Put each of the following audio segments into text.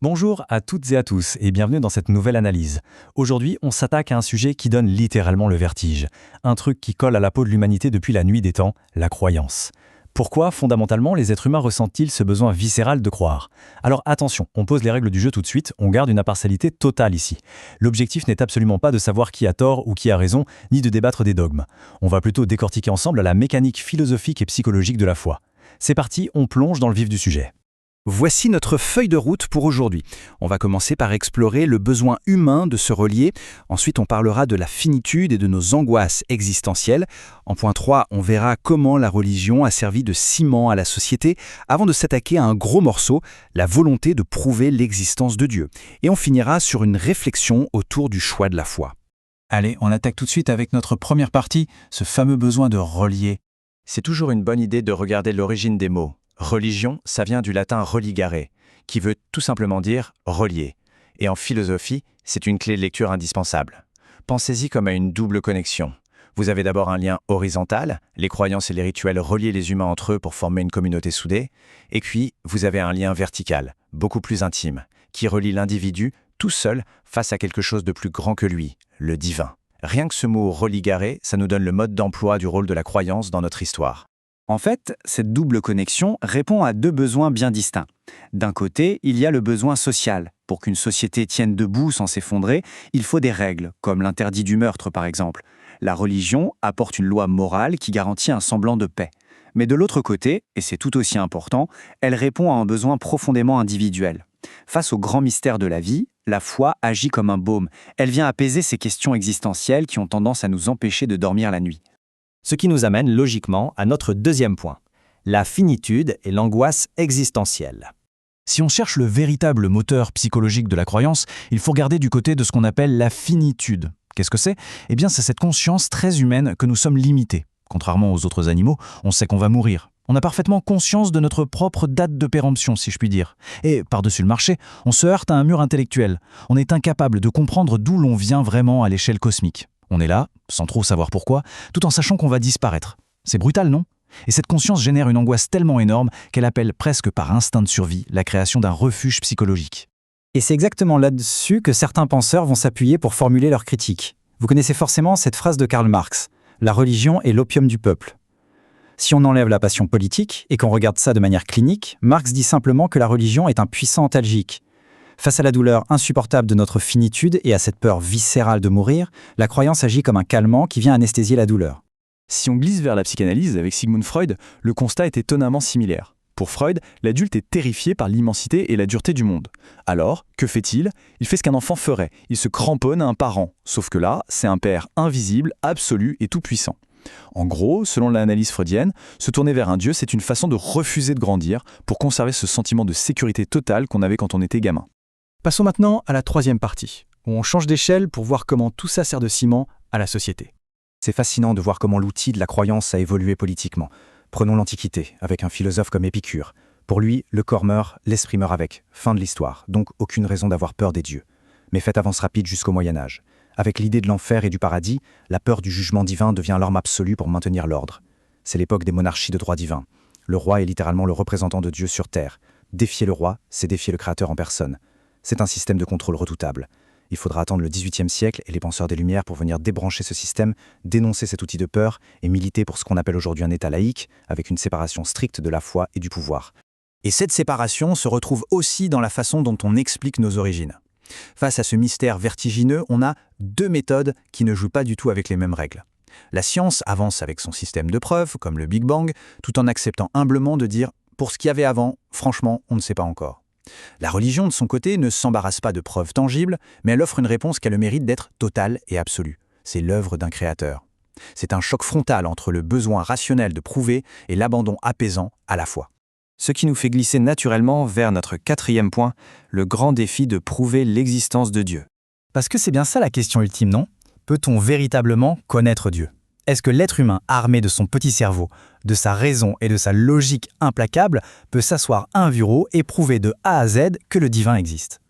Bonjour à toutes et à tous et bienvenue dans cette nouvelle analyse. Aujourd'hui, on s'attaque à un sujet qui donne littéralement le vertige. Un truc qui colle à la peau de l'humanité depuis la nuit des temps, la croyance. Pourquoi, fondamentalement, les êtres humains ressentent-ils ce besoin viscéral de croire? Alors attention, on pose les règles du jeu tout de suite, on garde une impartialité totale ici. L'objectif n'est absolument pas de savoir qui a tort ou qui a raison, ni de débattre des dogmes. On va plutôt décortiquer ensemble la mécanique philosophique et psychologique de la foi. C'est parti, on plonge dans le vif du sujet. Voici notre feuille de route pour aujourd'hui. On va commencer par explorer le besoin humain de se relier. Ensuite, on parlera de la finitude et de nos angoisses existentielles. En point 3, on verra comment la religion a servi de ciment à la société avant de s'attaquer à un gros morceau, la volonté de prouver l'existence de Dieu. Et on finira sur une réflexion autour du choix de la foi. Allez, on attaque tout de suite avec notre première partie, ce fameux besoin de relier. C'est toujours une bonne idée de regarder l'origine des mots. Religion, ça vient du latin religare, qui veut tout simplement dire relier. Et en philosophie, c'est une clé de lecture indispensable. Pensez-y comme à une double connexion. Vous avez d'abord un lien horizontal, les croyances et les rituels relient les humains entre eux pour former une communauté soudée, et puis vous avez un lien vertical, beaucoup plus intime, qui relie l'individu tout seul face à quelque chose de plus grand que lui, le divin. Rien que ce mot religare, ça nous donne le mode d'emploi du rôle de la croyance dans notre histoire. En fait, cette double connexion répond à deux besoins bien distincts. D'un côté, il y a le besoin social. Pour qu'une société tienne debout sans s'effondrer, il faut des règles, comme l'interdit du meurtre par exemple. La religion apporte une loi morale qui garantit un semblant de paix. Mais de l'autre côté, et c'est tout aussi important, elle répond à un besoin profondément individuel. Face aux grands mystères de la vie, la foi agit comme un baume. Elle vient apaiser ces questions existentielles qui ont tendance à nous empêcher de dormir la nuit. Ce qui nous amène logiquement à notre deuxième point, la finitude et l'angoisse existentielle. Si on cherche le véritable moteur psychologique de la croyance, il faut regarder du côté de ce qu'on appelle la finitude. Qu'est-ce que c'est? Eh bien, c'est cette conscience très humaine que nous sommes limités. Contrairement aux autres animaux, on sait qu'on va mourir. On a parfaitement conscience de notre propre date de péremption, si je puis dire. Et par-dessus le marché, on se heurte à un mur intellectuel. On est incapable de comprendre d'où l'on vient vraiment à l'échelle cosmique. On est là, sans trop savoir pourquoi, tout en sachant qu'on va disparaître. C'est brutal, non? Et cette conscience génère une angoisse tellement énorme qu'elle appelle presque par instinct de survie la création d'un refuge psychologique. Et c'est exactement là-dessus que certains penseurs vont s'appuyer pour formuler leurs critiques. Vous connaissez forcément cette phrase de Karl Marx, « La religion est l'opium du peuple ». Si on enlève la passion politique et qu'on regarde ça de manière clinique, Marx dit simplement que la religion est un puissant antalgique. Face à la douleur insupportable de notre finitude et à cette peur viscérale de mourir, la croyance agit comme un calmant qui vient anesthésier la douleur. Si on glisse vers la psychanalyse avec Sigmund Freud, le constat est étonnamment similaire. Pour Freud, l'adulte est terrifié par l'immensité et la dureté du monde. Alors, que fait-il? Il fait ce qu'un enfant ferait, il se cramponne à un parent. Sauf que là, c'est un père invisible, absolu et tout-puissant. En gros, selon l'analyse freudienne, se tourner vers un dieu, c'est une façon de refuser de grandir pour conserver ce sentiment de sécurité totale qu'on avait quand on était gamin. Passons maintenant à la troisième partie, où on change d'échelle pour voir comment tout ça sert de ciment à la société. C'est fascinant de voir comment l'outil de la croyance a évolué politiquement. Prenons l'Antiquité, avec un philosophe comme Épicure. Pour lui, le corps meurt, l'esprit meurt avec. Fin de l'histoire, donc aucune raison d'avoir peur des dieux. Mais faites avance rapide jusqu'au Moyen-Âge. Avec l'idée de l'enfer et du paradis, la peur du jugement divin devient l'arme absolue pour maintenir l'ordre. C'est l'époque des monarchies de droit divin. Le roi est littéralement le représentant de Dieu sur terre. Défier le roi, c'est défier le Créateur en personne. C'est un système de contrôle redoutable. Il faudra attendre le XVIIIe siècle et les penseurs des Lumières pour venir débrancher ce système, dénoncer cet outil de peur et militer pour ce qu'on appelle aujourd'hui un État laïque, avec une séparation stricte de la foi et du pouvoir. Et cette séparation se retrouve aussi dans la façon dont on explique nos origines. Face à ce mystère vertigineux, on a deux méthodes qui ne jouent pas du tout avec les mêmes règles. La science avance avec son système de preuves, comme le Big Bang, tout en acceptant humblement de dire « pour ce qu'il y avait avant, franchement, on ne sait pas encore ». La religion, de son côté, ne s'embarrasse pas de preuves tangibles, mais elle offre une réponse qui a le mérite d'être totale et absolue. C'est l'œuvre d'un créateur. C'est un choc frontal entre le besoin rationnel de prouver et l'abandon apaisant à la fois. Ce qui nous fait glisser naturellement vers notre quatrième point, le grand défi de prouver l'existence de Dieu. Parce que c'est bien ça la question ultime, non? Peut-on véritablement connaître Dieu? Est-ce que l'être humain, armé de son petit cerveau, de sa raison et de sa logique implacable, peut s'asseoir à un bureau et prouver de A à Z que le divin existe?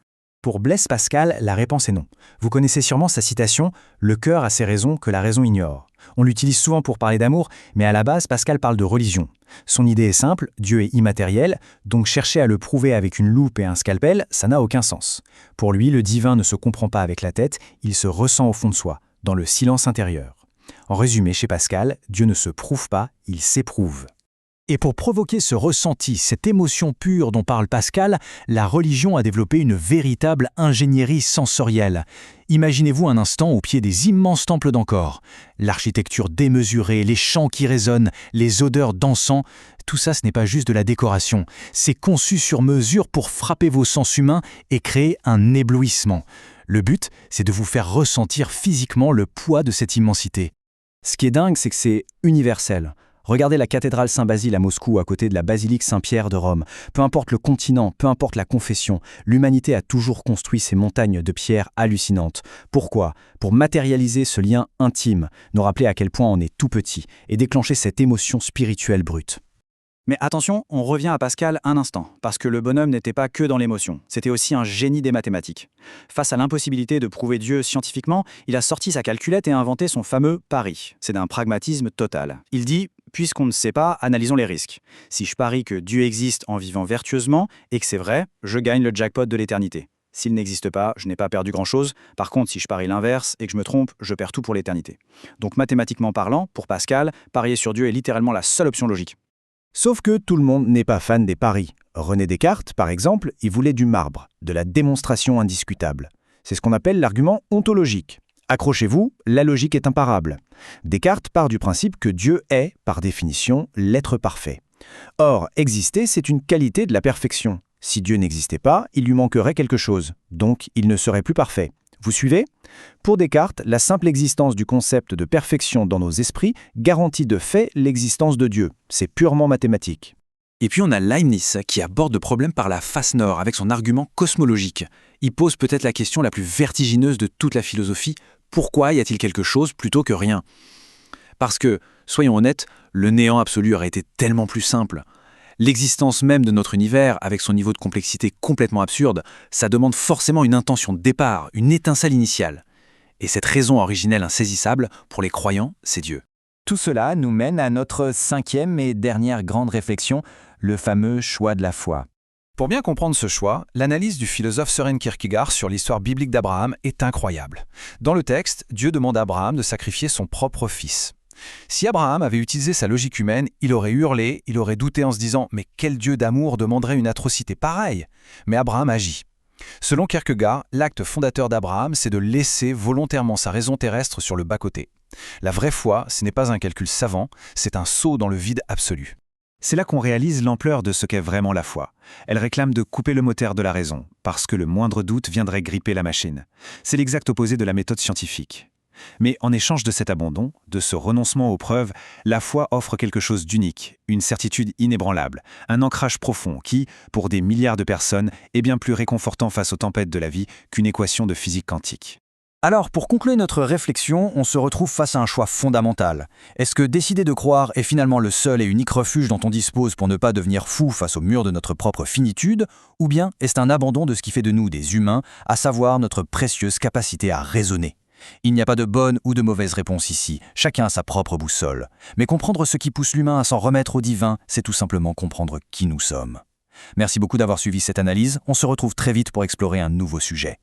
Pour Blaise Pascal, la réponse est non. Vous connaissez sûrement sa citation « Le cœur a ses raisons que la raison ignore ». On l'utilise souvent pour parler d'amour, mais à la base, Pascal parle de religion. Son idée est simple, Dieu est immatériel, donc chercher à le prouver avec une loupe et un scalpel, ça n'a aucun sens. Pour lui, le divin ne se comprend pas avec la tête, il se ressent au fond de soi, dans le silence intérieur. En résumé, chez Pascal, Dieu ne se prouve pas, il s'éprouve. Et pour provoquer ce ressenti, cette émotion pure dont parle Pascal, la religion a développé une véritable ingénierie sensorielle. Imaginez-vous un instant au pied des immenses temples d'Angkor. L'architecture démesurée, les chants qui résonnent, les odeurs d'encens, tout ça ce n'est pas juste de la décoration. C'est conçu sur mesure pour frapper vos sens humains et créer un éblouissement. Le but, c'est de vous faire ressentir physiquement le poids de cette immensité. Ce qui est dingue, c'est que c'est universel. Regardez la cathédrale Saint-Basile à Moscou à côté de la basilique Saint-Pierre de Rome. Peu importe le continent, peu importe la confession, l'humanité a toujours construit ces montagnes de pierre hallucinantes. Pourquoi ? Pour matérialiser ce lien intime, nous rappeler à quel point on est tout petit et déclencher cette émotion spirituelle brute. Mais attention, on revient à Pascal un instant, parce que le bonhomme n'était pas que dans l'émotion, c'était aussi un génie des mathématiques. Face à l'impossibilité de prouver Dieu scientifiquement, il a sorti sa calculette et inventé son fameux pari. C'est d'un pragmatisme total. Il dit « Puisqu'on ne sait pas, analysons les risques. Si je parie que Dieu existe en vivant vertueusement et que c'est vrai, je gagne le jackpot de l'éternité. S'il n'existe pas, je n'ai pas perdu grand-chose. Par contre, si je parie l'inverse et que je me trompe, je perds tout pour l'éternité. » Donc mathématiquement parlant, pour Pascal, parier sur Dieu est littéralement la seule option logique. Sauf que tout le monde n'est pas fan des paris. René Descartes, par exemple, il voulait du marbre, de la démonstration indiscutable. C'est ce qu'on appelle l'argument ontologique. Accrochez-vous, la logique est imparable. Descartes part du principe que Dieu est, par définition, l'être parfait. Or, exister, c'est une qualité de la perfection. Si Dieu n'existait pas, il lui manquerait quelque chose, donc il ne serait plus parfait. Vous suivez ? Pour Descartes, la simple existence du concept de perfection dans nos esprits garantit de fait l'existence de Dieu. C'est purement mathématique. Et puis on a Leibniz qui aborde le problème par la face nord avec son argument cosmologique. Il pose peut-être la question la plus vertigineuse de toute la philosophie, pourquoi y a-t-il quelque chose plutôt que rien ? Parce que, soyons honnêtes, le néant absolu aurait été tellement plus simple. L'existence même de notre univers, avec son niveau de complexité complètement absurde, ça demande forcément une intention de départ, une étincelle initiale. Et cette raison originelle insaisissable, pour les croyants, c'est Dieu. Tout cela nous mène à notre 5e et dernière grande réflexion, le fameux choix de la foi. Pour bien comprendre ce choix, l'analyse du philosophe Søren Kierkegaard sur l'histoire biblique d'Abraham est incroyable. Dans le texte, Dieu demande à Abraham de sacrifier son propre fils. Si Abraham avait utilisé sa logique humaine, il aurait hurlé, il aurait douté en se disant « Mais quel Dieu d'amour demanderait une atrocité pareille ?» Mais Abraham agit. Selon Kierkegaard, l'acte fondateur d'Abraham, c'est de laisser volontairement sa raison terrestre sur le bas-côté. La vraie foi, ce n'est pas un calcul savant, c'est un saut dans le vide absolu. C'est là qu'on réalise l'ampleur de ce qu'est vraiment la foi. Elle réclame de couper le moteur de la raison, parce que le moindre doute viendrait gripper la machine. C'est l'exact opposé de la méthode scientifique. Mais en échange de cet abandon, de ce renoncement aux preuves, la foi offre quelque chose d'unique, une certitude inébranlable, un ancrage profond qui, pour des milliards de personnes, est bien plus réconfortant face aux tempêtes de la vie qu'une équation de physique quantique. Alors, pour conclure notre réflexion, on se retrouve face à un choix fondamental. Est-ce que décider de croire est finalement le seul et unique refuge dont on dispose pour ne pas devenir fou face au mur de notre propre finitude, ou bien est-ce un abandon de ce qui fait de nous des humains, à savoir notre précieuse capacité à raisonner ? Il n'y a pas de bonne ou de mauvaise réponse ici, chacun a sa propre boussole. Mais comprendre ce qui pousse l'humain à s'en remettre au divin, c'est tout simplement comprendre qui nous sommes. Merci beaucoup d'avoir suivi cette analyse, on se retrouve très vite pour explorer un nouveau sujet.